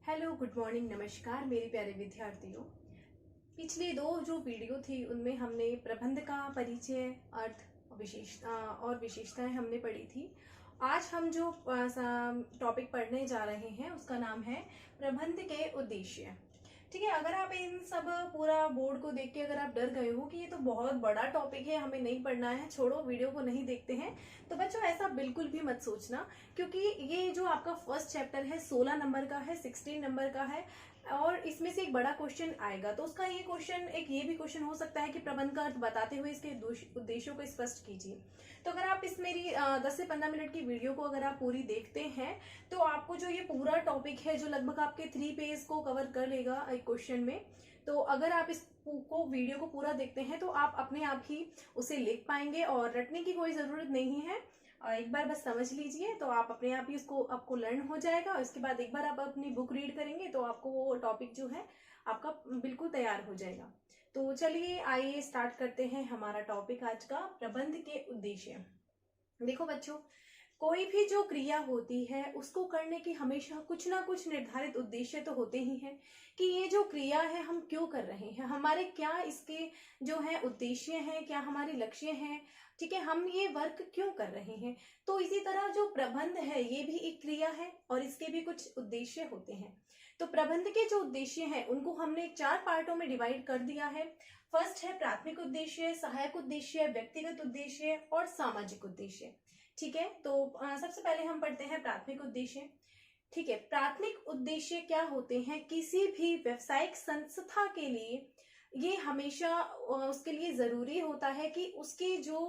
Hello, good morning, नमस्कार मेरे प्यारे विद्यार्थियों। पिछले दो जो वीडियो थी उनमें हमने प्रबंध का परिचय, अर्थ, और विशेषताएं हमने पढ़ी थी। आज हम जो टॉपिक पढ़ने जा रहे हैं उसका नाम है प्रबंध के उद्देश्य। ठीक है, अगर आप इन सब पूरा बोर्ड को देख के अगर आप डर गए हो कि ये तो बहुत बड़ा टॉपिक है, हमें नहीं पढ़ना है, छोड़ो वीडियो को नहीं देखते हैं, तो बच्चों ऐसा बिल्कुल भी मत सोचना। क्योंकि ये जो आपका फर्स्ट चैप्टर है 16 नंबर का है, 16 नंबर का है और इसमें से एक बड़ा क्वेश्चन आएगा। तो उसका ये क्वेश्चन, एक ये भी क्वेश्चन हो सकता है कि प्रबंध का अर्थ बताते हुए इसके उद्देश्यों को स्पष्ट कीजिए। तो अगर आप इस मेरी 10 से 15 मिनट की वीडियो को अगर आप पूरी देखते हैं तो आपको जो ये पूरा टॉपिक है जो लगभग आपके 3 पेज को कवर कर लेगा एक क्वेश्चन में। तो अगर आप इस वीडियो को पूरा देखते हैं तो आप अपने आप ही उसे लिख पाएंगे और रटने की कोई जरूरत नहीं है। एक बार बस समझ लीजिए तो आप अपने आप ही उसको आपको लर्न हो जाएगा। और इसके बाद एक बार आप अपनी बुक रीड करेंगे तो आपको वो टॉपिक जो है आपका बिल्कुल तैयार हो जाएगा। तो चलिए आइए स्टार्ट करते हैं हमारा टॉपिक आज का, प्रबंध के उद्देश्य। देखो बच्चों, कोई भी जो क्रिया होती है उसको करने की हमेशा कुछ ना कुछ निर्धारित उद्देश्य तो होते ही हैं कि ये जो क्रिया है हम क्यों कर रहे हैं, हमारे क्या इसके जो है उद्देश्य हैं, क्या हमारे लक्ष्य हैं। ठीक है, हम ये वर्क क्यों कर रहे हैं। तो इसी तरह जो प्रबंध है ये भी एक क्रिया है और इसके भी कुछ उद्देश्य होते हैं। तो प्रबंध के जो उद्देश्य हैं उनको हमने 4 पार्टों में डिवाइड कर दिया है। फर्स्ट है प्राथमिक उद्देश्य, सहायक उद्देश्य, व्यक्तिगत उद्देश्य और सामाजिक उद्देश्य। ठीक है, तो सबसे पहले हम पढ़ते हैं प्राथमिक उद्देश्य। ठीक है, प्राथमिक उद्देश्य क्या होते हैं। किसी भी व्यावसायिक संस्था के लिए ये हमेशा उसके लिए जरूरी होता है कि उसकी जो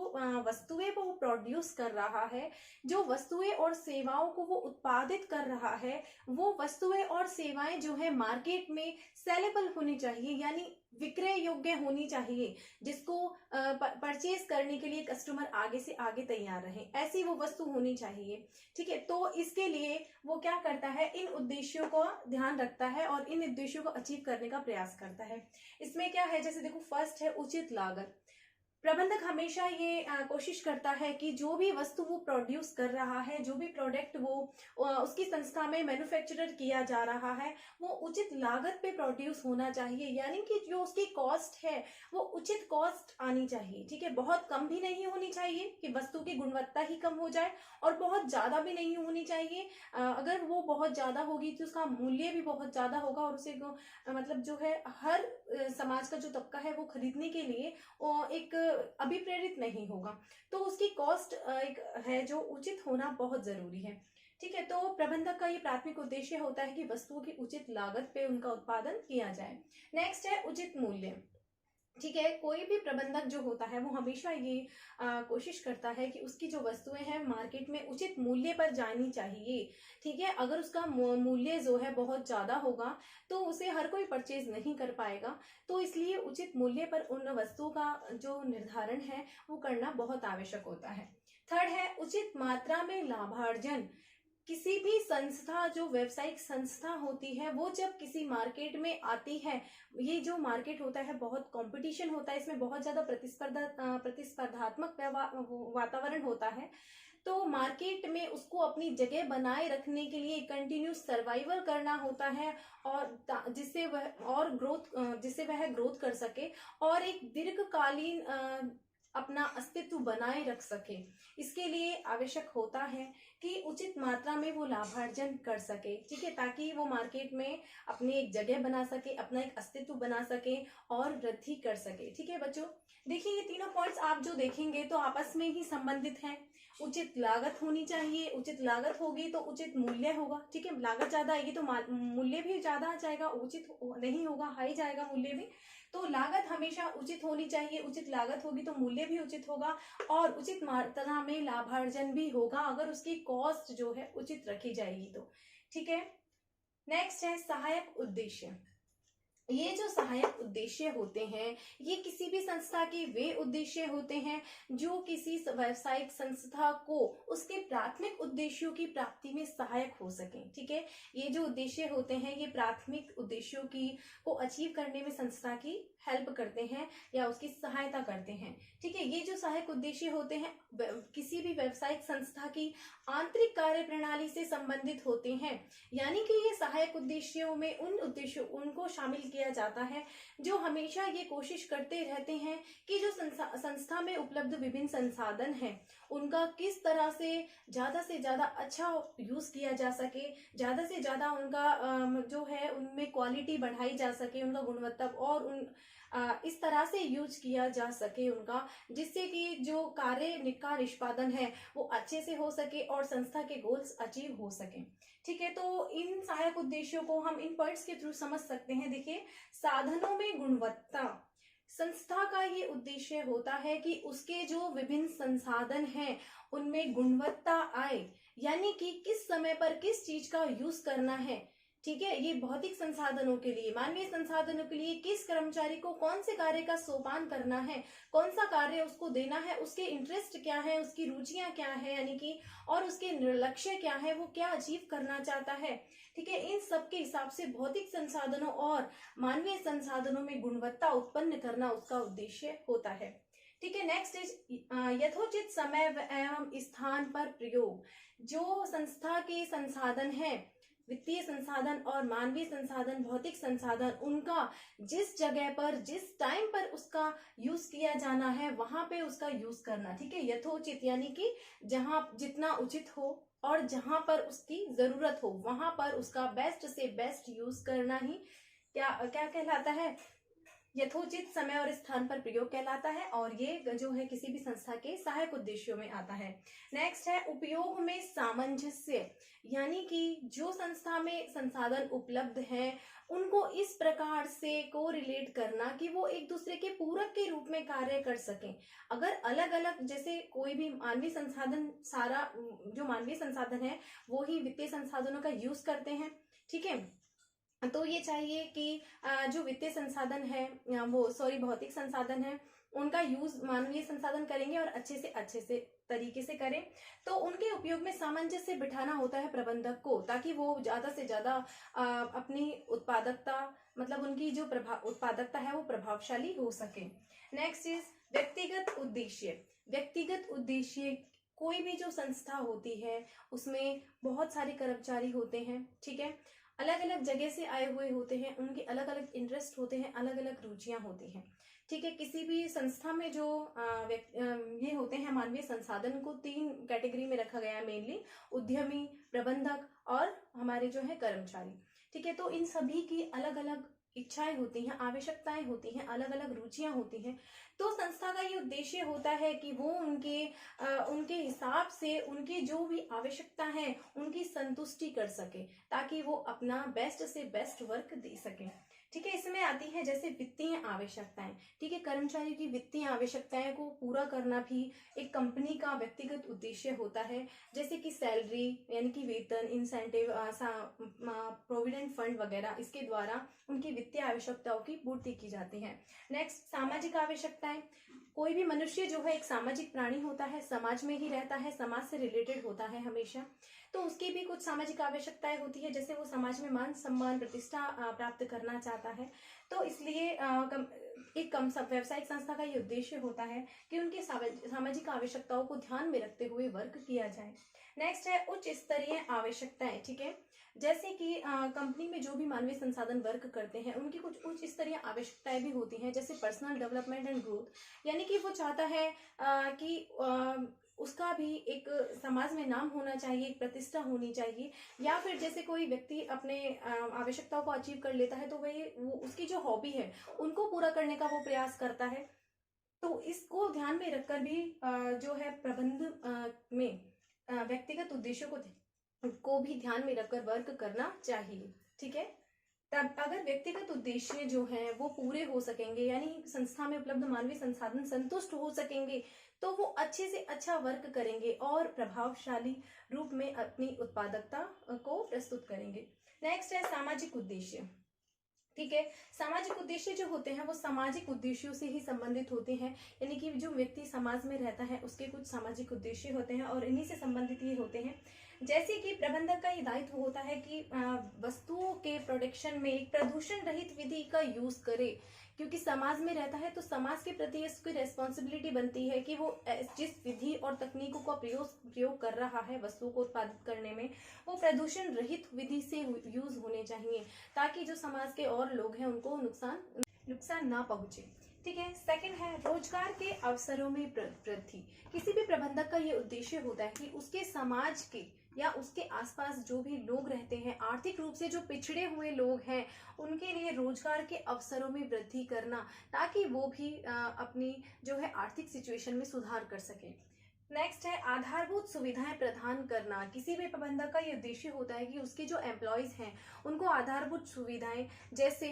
वस्तुएं वो प्रोड्यूस कर रहा है, जो वस्तुएं और सेवाओं को वो उत्पादित कर रहा है, वो वस्तुएं और सेवाएं जो है मार्केट में सेलेबल होनी चाहिए, यानी विक्रय योग्य होनी चाहिए, जिसको परचेज करने के लिए कस्टमर आगे से आगे तैयार रहे, ऐसी वो वस्तु होनी चाहिए। ठीक है, तो इसके लिए वो क्या करता है, इन उद्देश्यों को ध्यान रखता है और इन उद्देश्यों को अचीव करने का प्रयास करता है। इसमें क्या है, जैसे देखो फर्स्ट है उचित लागत। प्रबंधक हमेशा ये कोशिश करता है कि जो भी वस्तु वो प्रोड्यूस कर रहा है, जो भी प्रोडक्ट वो उसकी संस्था में मैन्युफैक्चरर किया जा रहा है, वो उचित लागत पे प्रोड्यूस होना चाहिए, यानी कि जो उसकी कॉस्ट है वो उचित कॉस्ट आनी चाहिए। ठीक है, बहुत कम भी नहीं होनी चाहिए कि वस्तु की गुणवत्ता ही कम हो जाए और बहुत ज्यादा भी नहीं होनी चाहिए। अगर वो बहुत ज्यादा होगी तो उसका मूल्य भी बहुत ज्यादा होगा और उसे मतलब जो है हर समाज का जो तबका है वो खरीदने के लिए एक अभिप्रेरित नहीं होगा। तो उसकी कॉस्ट एक है जो उचित होना बहुत जरूरी है। ठीक है, तो प्रबंधक का ये प्राथमिक उद्देश्य होता है कि वस्तुओं की उचित लागत पे उनका उत्पादन किया जाए। नेक्स्ट है उचित मूल्य। ठीक है, कोई भी प्रबंधक जो होता है वो हमेशा ये कोशिश करता है कि उसकी जो वस्तुएं हैं मार्केट में उचित मूल्य पर जानी चाहिए। ठीक है, अगर उसका मूल्य जो है बहुत ज्यादा होगा तो उसे हर कोई परचेज नहीं कर पाएगा। तो इसलिए उचित मूल्य पर उन वस्तुओं का जो निर्धारण है वो करना बहुत आवश्यक होता है। थर्ड है उचित मात्रा में लाभार्जन। किसी भी संस्था, जो व्यवसायिक संस्था होती है, वो जब किसी मार्केट में आती है, ये जो मार्केट होता है बहुत कंपटीशन होता है, इसमें बहुत ज्यादा प्रतिस्पर्धात्मक वातावरण होता है। तो मार्केट में उसको अपनी जगह बनाए रखने के लिए कंटिन्यूस सर्वाइवल करना होता है और जिससे वह ग्रोथ कर सके और एक दीर्घकालीन अपना अस्तित्व बनाए रख सके। इसके लिए आवश्यक होता है कि उचित मात्रा में वो लाभार्जन कर सके। ठीक है, ताकि वो मार्केट में अपनी एक जगह बना सके, अपना एक अस्तित्व बना सके और वृद्धि कर सके। ठीक है बच्चों, देखिए ये तीनों पॉइंट्स आप जो देखेंगे तो आपस में ही संबंधित हैं। उचित लागत होनी चाहिए, उचित लागत होगी तो उचित मूल्य होगा। ठीक है, लागत ज्यादा आएगी तो मूल्य भी ज्यादा आ जाएगा, उचित नहीं होगा, हाई जाएगा मूल्य भी। तो लागत हमेशा उचित होनी चाहिए, उचित लागत होगी तो मूल्य भी उचित होगा और उचित मात्रा में लाभार्जन भी होगा अगर उसकी कॉस्ट जो है उचित रखी जाएगी तो। ठीक है, नेक्स्ट है सहायक उद्देश्य। ये जो सहायक उद्देश्य होते हैं, ये किसी भी संस्था के वे उद्देश्य होते हैं जो किसी व्यावसायिक संस्था को उसके प्राथमिक उद्देश्यों की प्राप्ति में सहायक हो सके। ठीक है, ये जो उद्देश्य होते हैं ये प्राथमिक उद्देश्यों की को अचीव करने में संस्था की हेल्प करते हैं या उसकी सहायता करते हैं। ठीक है, ये जो सहायक उद्देश्य होते हैं किसी भी व्यावसायिक संस्था की आंतरिक कार्य प्रणाली से संबंधित होते हैं, यानी कि ये सहायक उद्देश्यों में उन उद्देश्यों उनको शामिल किया जाता है जो हमेशा ये कोशिश करते रहते हैं कि जो संस्था में उपलब्ध विभिन्न संसाधन हैं उनका किस तरह से ज्यादा अच्छा यूज किया जा सके, ज्यादा से ज्यादा उनका जो है उनमें क्वालिटी बढ़ाई जा सके, उनका गुणवत्ता और इस तरह से यूज किया जा सके उनका, जिससे कि जो कार्य का निष्पादन है वो अच्छे से हो सके और संस्था के गोल्स अचीव हो सके। ठीक है, तो इन सहायक उद्देश्यों को हम इन पॉइंट्स के थ्रू समझ सकते हैं। देखिए, साधनों में गुणवत्ता, संस्था का ये उद्देश्य होता है कि उसके जो विभिन्न संसाधन हैं उनमें गुणवत्ता आए, यानी कि किस समय पर किस चीज का यूज करना है। ठीक है, ये भौतिक संसाधनों के लिए, मानवीय संसाधनों के लिए किस कर्मचारी को कौन से कार्य का सोपान करना है, कौन सा कार्य उसको देना है, उसके इंटरेस्ट क्या है, उसकी रुचियां क्या है, यानी कि और उसके लक्ष्य क्या है, वो क्या अचीव करना चाहता है। ठीक है, इन सब के हिसाब से भौतिक संसाधनों और मानवीय संसाधनों में गुणवत्ता उत्पन्न करना उसका उद्देश्य होता है। ठीक है, नेक्स्ट इज यथोचित समय एवं स्थान पर प्रयोग। जो संस्था के संसाधन है, वित्तीय संसाधन और मानवीय संसाधन, भौतिक संसाधन, उनका जिस जगह पर जिस टाइम पर उसका यूज किया जाना है वहां पे उसका यूज करना। ठीक है, यथोचित यानी कि जहां जितना उचित हो और जहां पर उसकी जरूरत हो वहां पर उसका बेस्ट से बेस्ट यूज करना ही क्या क्या कहलाता है, यथोचित समय और स्थान पर प्रयोग कहलाता है, और ये जो है किसी भी संस्था के सहायक उद्देश्यों में आता है। नेक्स्ट है उपयोग में सामंजस्य, यानी कि जो संस्था में संसाधन उपलब्ध हैं उनको इस प्रकार से को रिलेट करना कि वो एक दूसरे के पूरक के रूप में कार्य कर सकें। अगर अलग अलग, जैसे कोई भी मानवीय संसाधन, सारा जो मानवीय संसाधन है वो ही वित्तीय संसाधनों का यूज करते हैं। ठीक है, तो ये चाहिए कि जो वित्तीय संसाधन है वो भौतिक संसाधन है उनका यूज मानवीय संसाधन करेंगे और अच्छे से तरीके से करें, तो उनके उपयोग में सामंजस्य बिठाना होता है प्रबंधक को, ताकि वो ज्यादा से ज्यादा अपनी उत्पादकता, मतलब उनकी जो उत्पादकता है वो प्रभावशाली हो सके। नेक्स्ट इज व्यक्तिगत उद्देश्य। व्यक्तिगत उद्देश्य, कोई भी जो संस्था होती है उसमें बहुत सारे कर्मचारी होते हैं। ठीक है, अलग अलग जगह से आए हुए होते हैं, उनके अलग अलग इंटरेस्ट होते हैं, अलग अलग रुचियां होती हैं। ठीक है, किसी भी संस्था में जो ये होते हैं मानवीय संसाधन को 3 कैटेगरी में रखा गया है मेनली, उद्यमी, प्रबंधक और हमारे जो है कर्मचारी। ठीक है, तो इन सभी की अलग अलग इच्छाएं होती हैं, आवश्यकताएं होती हैं, अलग अलग रुचियां होती हैं। तो संस्था का ये उद्देश्य होता है कि वो उनके हिसाब से उनकी जो भी आवश्यकता है उनकी संतुष्टि कर सके, ताकि वो अपना बेस्ट से बेस्ट वर्क दे सके। ठीक है, इसमें आती है जैसे वित्तीय आवश्यकताएं। ठीक है, कर्मचारी की वित्तीय आवश्यकताएं को पूरा करना भी एक कंपनी का व्यक्तिगत उद्देश्य होता है, जैसे कि सैलरी यानी कि वेतन, इंसेंटिव, प्रोविडेंट फंड वगैरह, इसके द्वारा उनकी वित्तीय आवश्यकताओं की पूर्ति की जाती है। नेक्स्ट, सामाजिक आवश्यकताएं। कोई भी मनुष्य जो है एक सामाजिक प्राणी होता है, समाज में ही रहता है, समाज से रिलेटेड होता है हमेशा, तो उसकी भी कुछ सामाजिक आवश्यकताएं होती है, जैसे वो समाज में मान सम्मान प्रतिष्ठा प्राप्त करना चाहता है। तो इसलिए एक व्यावसायिक संस्था का ये उद्देश्य होता है कि उनकी सामाजिक आवश्यकताओं को ध्यान में रखते हुए वर्क किया जाए। नेक्स्ट है उच्च स्तरीय आवश्यकताएं। ठीक है, जैसे कि कंपनी में जो भी मानवीय संसाधन वर्क करते हैं उनकी कुछ उच्च स्तरीय आवश्यकताएं भी होती हैं, जैसे पर्सनल डेवलपमेंट एंड ग्रोथ, यानी कि वो चाहता है कि उसका भी एक समाज में नाम होना चाहिए, एक प्रतिष्ठा होनी चाहिए, या फिर जैसे कोई व्यक्ति अपने आवश्यकताओं को अचीव कर लेता है तो वो उसकी जो हॉबी है उनको पूरा करने का वो प्रयास करता है। तो इसको ध्यान में रखकर भी जो है प्रबंध में व्यक्तिगत उद्देश्यों को भी ध्यान में रखकर वर्क करना चाहिए। ठीक है, तब अगर व्यक्तिगत उद्देश्य जो है वो पूरे हो सकेंगे, यानी संस्था में उपलब्ध मानवीय संसाधन संतुष्ट हो सकेंगे, तो वो अच्छे से अच्छा वर्क करेंगे और प्रभावशाली रूप में अपनी उत्पादकता को प्रस्तुत करेंगे। नेक्स्ट है सामाजिक उद्देश्य। ठीक है। सामाजिक उद्देश्य जो होते हैं वो सामाजिक उद्देश्यों से ही संबंधित होते हैं, यानी कि जो व्यक्ति समाज में रहता है उसके कुछ सामाजिक उद्देश्य होते हैं और इन्हीं से संबंधित ये होते हैं। जैसे कि प्रबंधक का ये दायित्व होता है कि वस्तुओं के प्रोडक्शन में एक प्रदूषण रहित विधि का यूज करे, क्योंकि समाज में रहता है तो समाज के प्रति इसकी रेस्पॉन्सिबिलिटी बनती है कि वो जिस विधि और तकनीकों का प्रयोग कर रहा है वस्तुओं को उत्पादित करने में, वो प्रदूषण रहित विधि से यूज होने चाहिए, ताकि जो समाज के और लोग हैं उनको नुकसान ना पहुंचे। ठीक है। सेकंड है रोजगार के अवसरों में वृद्धि। किसी भी प्रबंधक का ये उद्देश्य होता है कि उसके समाज के या उसके आसपास जो भी लोग रहते हैं, आर्थिक रूप से जो पिछड़े हुए लोग हैं, उनके लिए रोजगार के अवसरों में वृद्धि करना, ताकि वो भी अपनी जो है आर्थिक सिचुएशन में सुधार कर सके। नेक्स्ट है आधारभूत सुविधाएं प्रदान करना। किसी भी प्रबंधक का ये उद्देश्य होता है कि उसके जो एम्प्लॉयज हैं उनको आधारभूत सुविधाएं, जैसे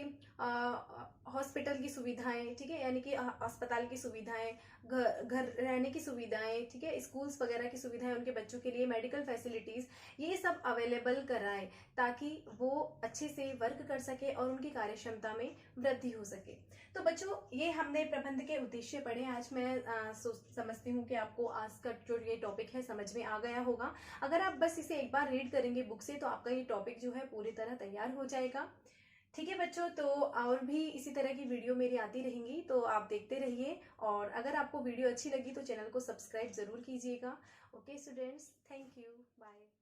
हॉस्पिटल की सुविधाएं, ठीक है, यानी कि अस्पताल की सुविधाएं, घर रहने की सुविधाएं, ठीक है, स्कूल्स वगैरह की सुविधाएं, उनके बच्चों के लिए मेडिकल फैसिलिटीज, ये सब अवेलेबल कराएं, ताकि वो अच्छे से वर्क कर सके और उनकी कार्यक्षमता में वृद्धि हो सके। तो बच्चों, ये हमने प्रबंध के उद्देश्य पढ़े। आज मैं समझती हूँ कि आपको आज का जो ये टॉपिक है समझ में आ गया होगा। अगर आप बस इसे एक बार रीड करेंगे बुक से तो आपका ये टॉपिक जो है पूरी तरह तैयार हो जाएगा। ठीक है बच्चों, तो और भी इसी तरह की वीडियो मेरी आती रहेंगी, तो आप देखते रहिए। और अगर आपको वीडियो अच्छी लगी तो चैनल को सब्सक्राइब जरूर कीजिएगा। Okay students, thank you, bye.